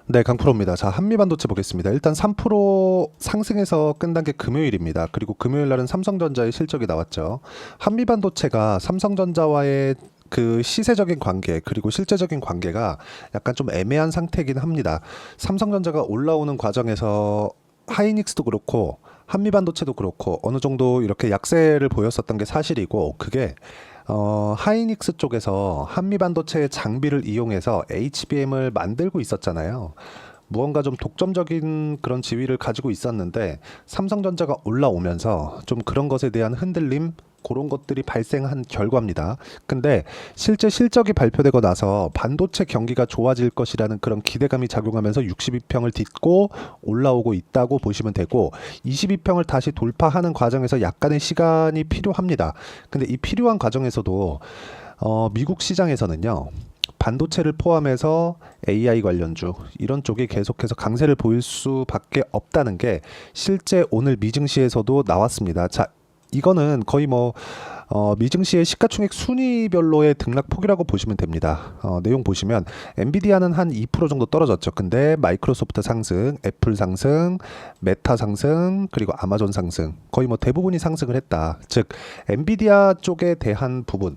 네, 강프로입니다. 자, 한미반도체 보겠습니다. 일단 3% 상승해서 끝난 게 금요일입니다. 그리고 금요일 날은 삼성전자의 실적이 나왔죠. 한미반도체가 삼성전자와의 그 시세적인 관계 그리고 실제적인 관계가 약간 좀 애매한 상태이긴 합니다. 삼성전자가 올라오는 과정에서 하이닉스도 그렇고 한미반도체도 그렇고 어느 정도 이렇게 약세를 보였었던 게 사실이고, 그게 하이닉스 쪽에서 한미반도체의 장비를 이용해서 HBM을 만들고 있었잖아요. 무언가 좀 독점적인 그런 지위를 가지고 있었는데 삼성전자가 올라오면서 좀 그런 것에 대한 흔들림, 그런 것들이 발생한 결과입니다. 근데 실제 실적이 발표되고 나서 반도체 경기가 좋아질 것이라는 그런 기대감이 작용하면서 62평을 딛고 올라오고 있다고 보시면 되고, 22평을 다시 돌파하는 과정에서 약간의 시간이 필요합니다. 근데 이 필요한 과정에서도 미국 시장에서는요, 반도체를 포함해서 AI 관련주 이런 쪽이 계속해서 강세를 보일 수밖에 없다는 게 실제 오늘 미증시에서도 나왔습니다. 자, 이거는 거의 미증시의 시가총액 순위별로의 등락폭이라고 보시면 됩니다. 내용 보시면 엔비디아는 한 2% 정도 떨어졌죠. 근데 마이크로소프트 상승, 애플 상승, 메타 상승, 그리고 아마존 상승, 거의 대부분이 상승을 했다. 즉 엔비디아 쪽에 대한 부분,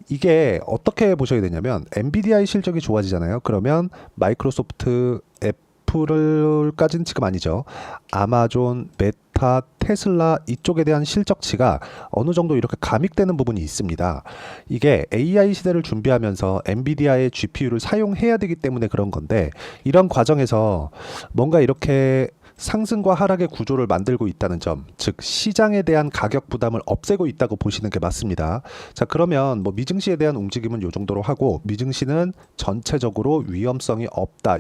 이게 어떻게 보셔야 되냐면, 엔비디아의 실적이 좋아지잖아요. 그러면 마이크로소프트, 애플까지는 지금 아니죠. 아마존, 메타, 테슬라 이쪽에 대한 실적치가 어느 정도 이렇게 감익되는 부분이 있습니다. 이게 AI 시대를 준비하면서 엔비디아의 GPU를 사용해야 되기 때문에 그런 건데, 이런 과정에서 뭔가 이렇게 상승과 하락의 구조를 만들고 있다는 점, 즉 시장에 대한 가격 부담을 없애고 있다고 보시는 게 맞습니다. 자, 그러면 미증시에 대한 움직임은 요 정도로 하고, 미증시는 전체적으로 위험성이 없다,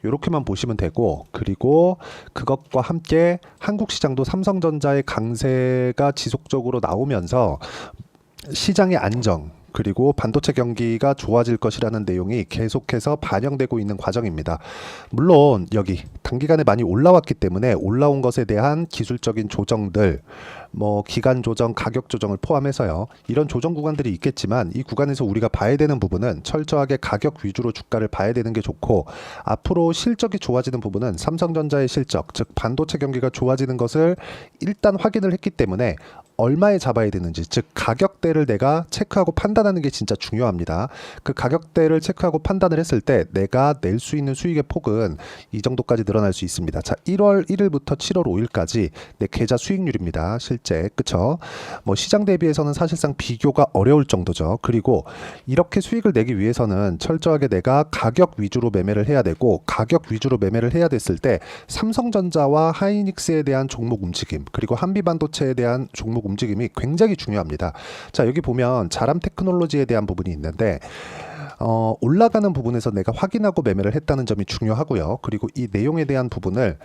요렇게만 보시면 되고, 그리고 그것과 함께 한국 시장도 삼성전자의 강세가 지속적으로 나오면서 시장의 안정 그리고 반도체 경기가 좋아질 것이라는 내용이 계속해서 반영되고 있는 과정입니다. 물론 여기 단기간에 많이 올라왔기 때문에 올라온 것에 대한 기술적인 조정들, 기간 조정, 가격 조정을 포함해서요, 이런 조정 구간들이 있겠지만, 이 구간에서 우리가 봐야 되는 부분은 철저하게 가격 위주로 주가를 봐야 되는 게 좋고, 앞으로 실적이 좋아지는 부분은 삼성전자의 실적, 즉 반도체 경기가 좋아지는 것을 일단 확인을 했기 때문에 얼마에 잡아야 되는지, 즉 가격대를 내가 체크하고 판단하는 게 진짜 중요합니다. 그 가격대를 체크하고 판단을 했을 때 내가 낼 수 있는 수익의 폭은 이 정도까지 늘어날 수 있습니다. 자, 1월 1일부터 7월 5일까지 내 계좌 수익률입니다. 실제, 그쵸? 시장 대비해서는 사실상 비교가 어려울 정도죠. 그리고 이렇게 수익을 내기 위해서는 철저하게 내가 가격 위주로 매매를 해야 되고, 가격 위주로 매매를 해야 됐을 때 삼성전자와 하이닉스에 대한 종목 움직임, 그리고 한미반도체에 대한 종목 움직임이 굉장히 중요합니다. 자, 여기 보면 자람 테크놀로지에 대한 부분이 있는데, 올라가는 부분에서 내가 확인하고 매매를 했다는 점이 중요하고요. 그리고 이 내용에 대한 부분을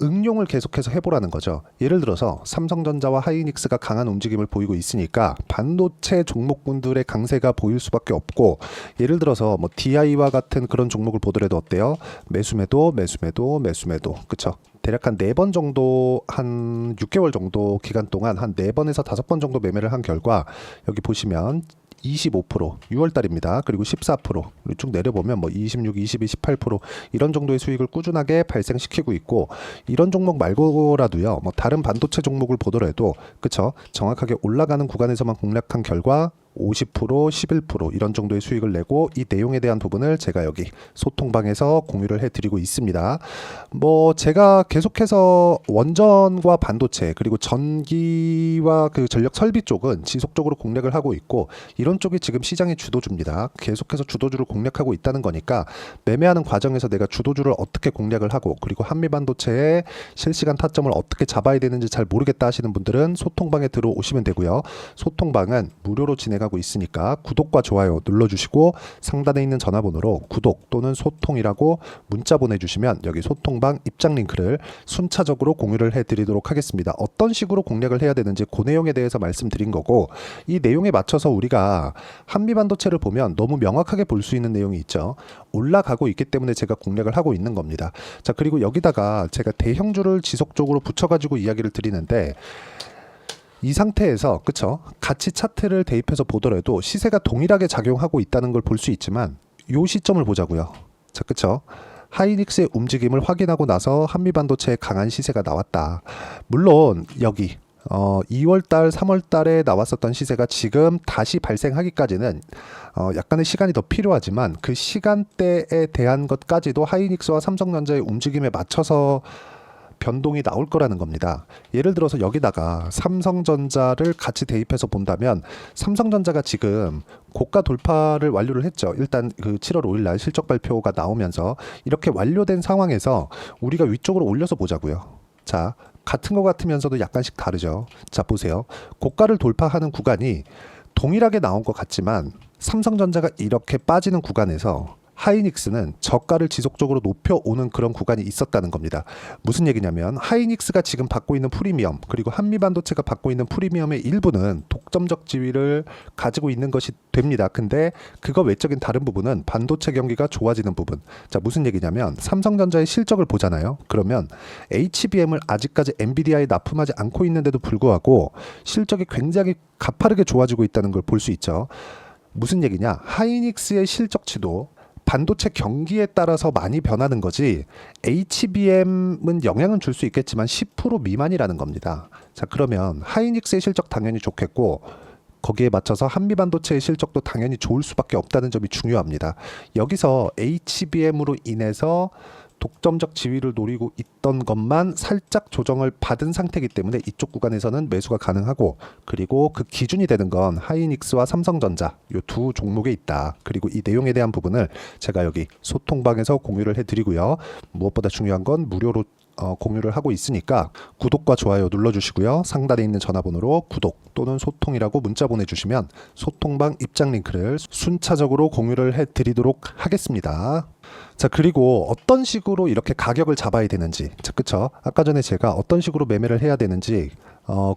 응용을 계속해서 해보라는 거죠. 예를 들어서 삼성전자와 하이닉스가 강한 움직임을 보이고 있으니까 반도체 종목군들의 강세가 보일 수밖에 없고, 예를 들어서 DI와 같은 그런 종목을 보더라도 어때요? 매수매도, 매수매도, 매수매도, 그쵸? 대략 한 4번 정도, 한 6개월 정도 기간 동안 한 4번에서 5번 정도 매매를 한 결과, 여기 보시면 25%, 6월달입니다. 그리고 14%, 쭉 내려보면 26, 22, 18% 이런 정도의 수익을 꾸준하게 발생시키고 있고, 이런 종목 말고라도요, 다른 반도체 종목을 보더라도, 그쵸, 정확하게 올라가는 구간에서만 공략한 결과 50%, 11% 이런 정도의 수익을 내고, 이 내용에 대한 부분을 제가 여기 소통방에서 공유를 해드리고 있습니다. 제가 계속해서 원전과 반도체 그리고 전기와 그 전력 설비 쪽은 지속적으로 공략을 하고 있고, 이런 쪽이 지금 시장의 주도주입니다. 계속해서 주도주를 공략하고 있다는 거니까, 매매하는 과정에서 내가 주도주를 어떻게 공략을 하고, 그리고 한미반도체의 실시간 타점을 어떻게 잡아야 되는지 잘 모르겠다 하시는 분들은 소통방에 들어오시면 되고요. 소통방은 무료로 진행하고 있으니까 구독과 좋아요 눌러주시고, 상단에 있는 전화번호로 구독 또는 소통이라고 문자 보내주시면 여기 소통방 입장 링크를 순차적으로 공유를 해드리도록 하겠습니다. 어떤 식으로 공략을 해야 되는지 그 내용에 대해서 말씀드린 거고, 이 내용에 맞춰서 우리가 한미반도체를 보면 너무 명확하게 볼 수 있는 내용이 있죠. 올라가고 있기 때문에 제가 공략을 하고 있는 겁니다. 자, 그리고 여기다가 제가 대형주를 지속적으로 붙여가지고 이야기를 드리는데, 이 상태에서, 그쵸, 같이 차트를 대입해서 보더라도 시세가 동일하게 작용하고 있다는 걸 볼 수 있지만, 요 시점을 보자고요. 자, 그쵸, 하이닉스의 움직임을 확인하고 나서 한미반도체의 강한 시세가 나왔다. 물론 여기 2월달, 3월달에 나왔었던 시세가 지금 다시 발생하기까지는 약간의 시간이 더 필요하지만 그 시간대에 대한 것까지도 하이닉스와 삼성전자의 움직임에 맞춰서 변동이 나올 거라는 겁니다. 예를 들어서 여기다가 삼성전자를 같이 대입해서 본다면 삼성전자가 지금 고가 돌파를 완료를 했죠. 일단 그 7월 5일 날 실적 발표가 나오면서 이렇게 완료된 상황에서 우리가 위쪽으로 올려서 보자고요. 자, 같은 것 같으면서도 약간씩 다르죠. 자, 보세요. 고가를 돌파하는 구간이 동일하게 나온 것 같지만 삼성전자가 이렇게 빠지는 구간에서 하이닉스는 저가를 지속적으로 높여오는 그런 구간이 있었다는 겁니다. 무슨 얘기냐면 하이닉스가 지금 받고 있는 프리미엄, 그리고 한미반도체가 받고 있는 프리미엄의 일부는 독점적 지위를 가지고 있는 것이 됩니다. 근데 그거 외적인 다른 부분은 반도체 경기가 좋아지는 부분. 자, 무슨 얘기냐면 삼성전자의 실적을 보잖아요. 그러면 HBM을 아직까지 엔비디아에 납품하지 않고 있는데도 불구하고 실적이 굉장히 가파르게 좋아지고 있다는 걸 볼 수 있죠. 무슨 얘기냐? 하이닉스의 실적치도 반도체 경기에 따라서 많이 변하는 거지 HBM은 영향은 줄 수 있겠지만 10% 미만이라는 겁니다. 자, 그러면 하이닉스의 실적 당연히 좋겠고 거기에 맞춰서 한미반도체의 실적도 당연히 좋을 수밖에 없다는 점이 중요합니다. 여기서 HBM으로 인해서 독점적 지위를 노리고 있던 것만 살짝 조정을 받은 상태이기 때문에 이쪽 구간에서는 매수가 가능하고, 그리고 그 기준이 되는 건 하이닉스와 삼성전자 이 두 종목에 있다. 그리고 이 내용에 대한 부분을 제가 여기 소통방에서 공유를 해드리고요. 무엇보다 중요한 건 무료로 공유를 하고 있으니까 구독과 좋아요 눌러주시고요. 상단에 있는 전화번호로 구독 또는 소통이라고 문자 보내주시면 소통방 입장 링크를 순차적으로 공유를 해드리도록 하겠습니다. 자, 그리고 어떤 식으로 이렇게 가격을 잡아야 되는지, 자, 그쵸? 아까 전에 제가 어떤 식으로 매매를 해야 되는지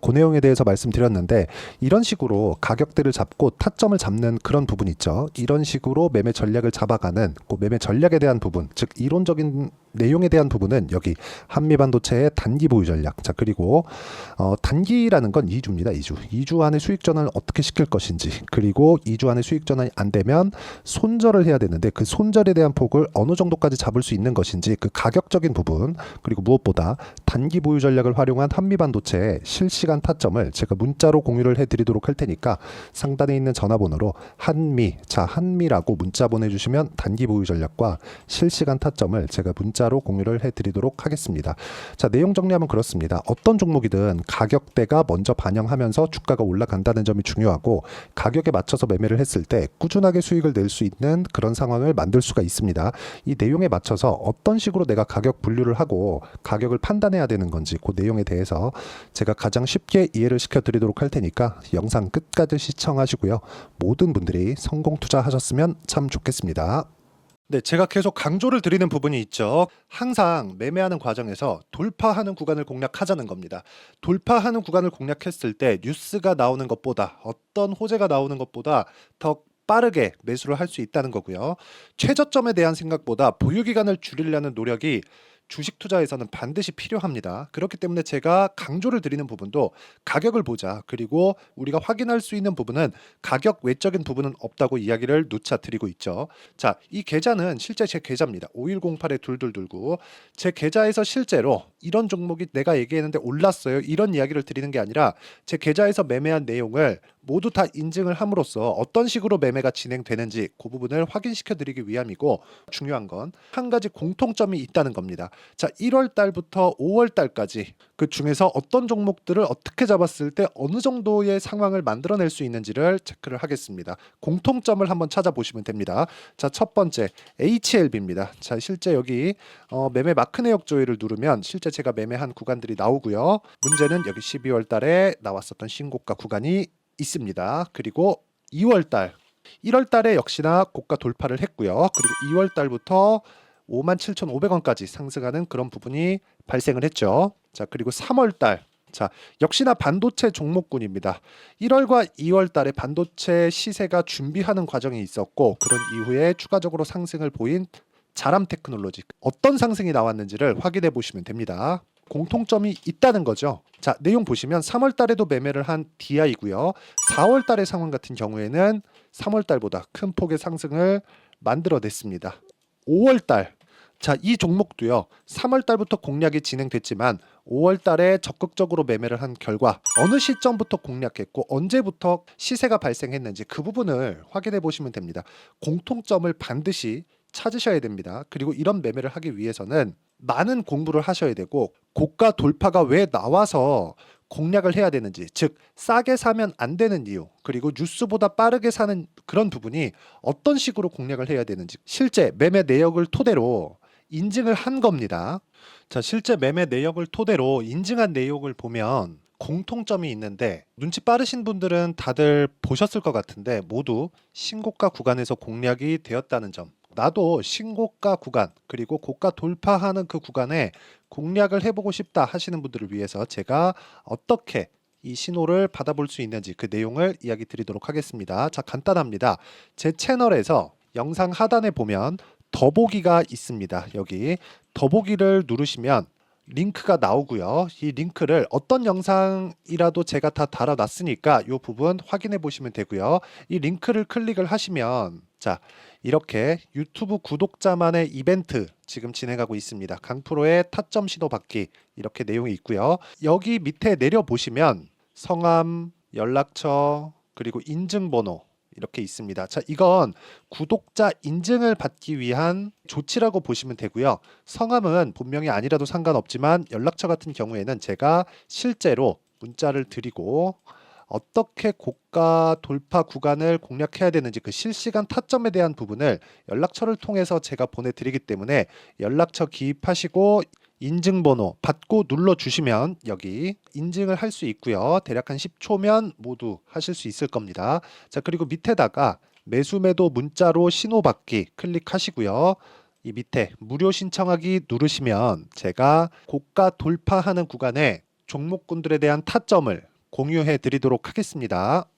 그 내용에 대해서 말씀드렸는데, 이런 식으로 가격대를 잡고 타점을 잡는 그런 부분 있죠. 이런 식으로 매매 전략을 잡아가는 그 매매 전략에 대한 부분, 즉 이론적인 내용에 대한 부분은 여기 한미반도체의 단기 보유 전략. 자, 그리고 단기라는 건 2주입니다. 2주 안에 수익 전환을 어떻게 시킬 것인지, 그리고 2주 안에 수익 전환이 안 되면 손절을 해야 되는데 그 손절에 대한 폭을 어느 정도까지 잡을 수 있는 것인지, 그 가격적인 부분, 그리고 무엇보다 단기 보유 전략을 활용한 한미반도체의 실시간 타점을 제가 문자로 공유를 해드리도록 할 테니까 상단에 있는 전화번호로 한미라고 문자 보내주시면 단기 보유 전략과 실시간 타점을 제가 문자로 공유를 해드리도록 하겠습니다. 자, 내용 정리하면 그렇습니다. 어떤 종목이든 가격대가 먼저 반영하면서 주가가 올라간다는 점이 중요하고, 가격에 맞춰서 매매를 했을 때 꾸준하게 수익을 낼 수 있는 그런 상황을 만들 수가 있습니다. 이 내용에 맞춰서 어떤 식으로 내가 가격 분류를 하고 가격을 판단해야 되는 건지, 그 내용에 대해서 제가 가장 쉽게 이해를 시켜드리도록 할 테니까 영상 끝까지 시청하시고요. 모든 분들이 성공 투자하셨으면 참 좋겠습니다. 네, 제가 계속 강조를 드리는 부분이 있죠. 항상 매매하는 과정에서 돌파하는 구간을 공략하자는 겁니다. 돌파하는 구간을 공략했을 때 뉴스가 나오는 것보다, 어떤 호재가 나오는 것보다 더 빠르게 매수를 할 수 있다는 거고요. 최저점에 대한 생각보다 보유 기간을 줄이려는 노력이 주식 투자에서는 반드시 필요합니다. 그렇기 때문에 제가 강조를 드리는 부분도 가격을 보자, 그리고 우리가 확인할 수 있는 부분은 가격 외적인 부분은 없다고 이야기를 누차 드리고 있죠. 자, 이 계좌는 실제 제 계좌입니다. 5108-2229. 제 계좌에서 실제로 이런 종목이 내가 얘기했는데 올랐어요, 이런 이야기를 드리는 게 아니라 제 계좌에서 매매한 내용을 모두 다 인증을 함으로써 어떤 식으로 매매가 진행되는지 그 부분을 확인시켜 드리기 위함이고, 중요한 건 한 가지 공통점이 있다는 겁니다. 자, 1월 달부터 5월 달까지 그 중에서 어떤 종목들을 어떻게 잡았을 때 어느 정도의 상황을 만들어낼 수 있는지를 체크를 하겠습니다. 공통점을 한번 찾아보시면 됩니다. 자, 첫 번째 HLB입니다. 자, 실제 여기 매매 마크 내역 조회를 누르면 실제 제가 매매한 구간들이 나오고요. 문제는 여기 12월 달에 나왔었던 신고가 구간이 있습니다. 그리고 2월 달, 1월 달에 역시나 고가 돌파를 했고요. 그리고 2월 달부터 57,500원까지 상승하는 그런 부분이 발생을 했죠. 자, 그리고 3월 달, 자, 역시나 반도체 종목군입니다. 1월과 2월 달에 반도체 시세가 준비하는 과정이 있었고, 그런 이후에 추가적으로 상승을 보인 자람 테크놀로지, 어떤 상승이 나왔는지를 확인해 보시면 됩니다. 공통점이 있다는 거죠. 자, 내용 보시면 3월 달에도 매매를 한 DI고요. 4월 달의 상황 같은 경우에는 3월 달보다 큰 폭의 상승을 만들어냈습니다. 5월 달, 자, 이 종목도요. 3월 달부터 공략이 진행됐지만 5월 달에 적극적으로 매매를 한 결과 어느 시점부터 공략했고 언제부터 시세가 발생했는지 그 부분을 확인해 보시면 됩니다. 공통점을 반드시 찾으셔야 됩니다. 그리고 이런 매매를 하기 위해서는 많은 공부를 하셔야 되고 고가 돌파가 왜 나와서 공략을 해야 되는지, 즉 싸게 사면 안 되는 이유, 그리고 뉴스보다 빠르게 사는 그런 부분이 어떤 식으로 공략을 해야 되는지 실제 매매 내역을 토대로 인증을 한 겁니다. 자, 실제 매매 내역을 토대로 인증한 내용을 보면 공통점이 있는데 눈치 빠르신 분들은 다들 보셨을 것 같은데 모두 신고가 구간에서 공략이 되었다는 점. 나도 신고가 구간 그리고 고가 돌파하는 그 구간에 공략을 해보고 싶다 하시는 분들을 위해서 제가 어떻게 이 신호를 받아볼 수 있는지 그 내용을 이야기 드리도록 하겠습니다. 자, 간단합니다. 제 채널에서 영상 하단에 보면 더보기가 있습니다. 여기 더보기를 누르시면 링크가 나오고요. 이 링크를 어떤 영상이라도 제가 다 달아놨으니까 이 부분 확인해 보시면 되고요. 이 링크를 클릭을 하시면 자, 이렇게 유튜브 구독자만의 이벤트 지금 진행하고 있습니다. 강프로의 타점 신호 받기 이렇게 내용이 있고요. 여기 밑에 내려 보시면 성함, 연락처, 그리고 인증번호 이렇게 있습니다. 자, 이건 구독자 인증을 받기 위한 조치라고 보시면 되고요. 성함은 본명이 아니라도 상관없지만 연락처 같은 경우에는 제가 실제로 문자를 드리고 어떻게 고가 돌파 구간을 공략해야 되는지 그 실시간 타점에 대한 부분을 연락처를 통해서 제가 보내드리기 때문에 연락처 기입하시고 인증번호 받고 눌러주시면 여기 인증을 할 수 있고요. 대략 한 10초면 모두 하실 수 있을 겁니다. 자, 그리고 밑에다가 매수 매도 문자로 신호받기 클릭하시고요. 이 밑에 무료 신청하기 누르시면 제가 고가 돌파하는 구간에 종목군들에 대한 타점을 공유해 드리도록 하겠습니다.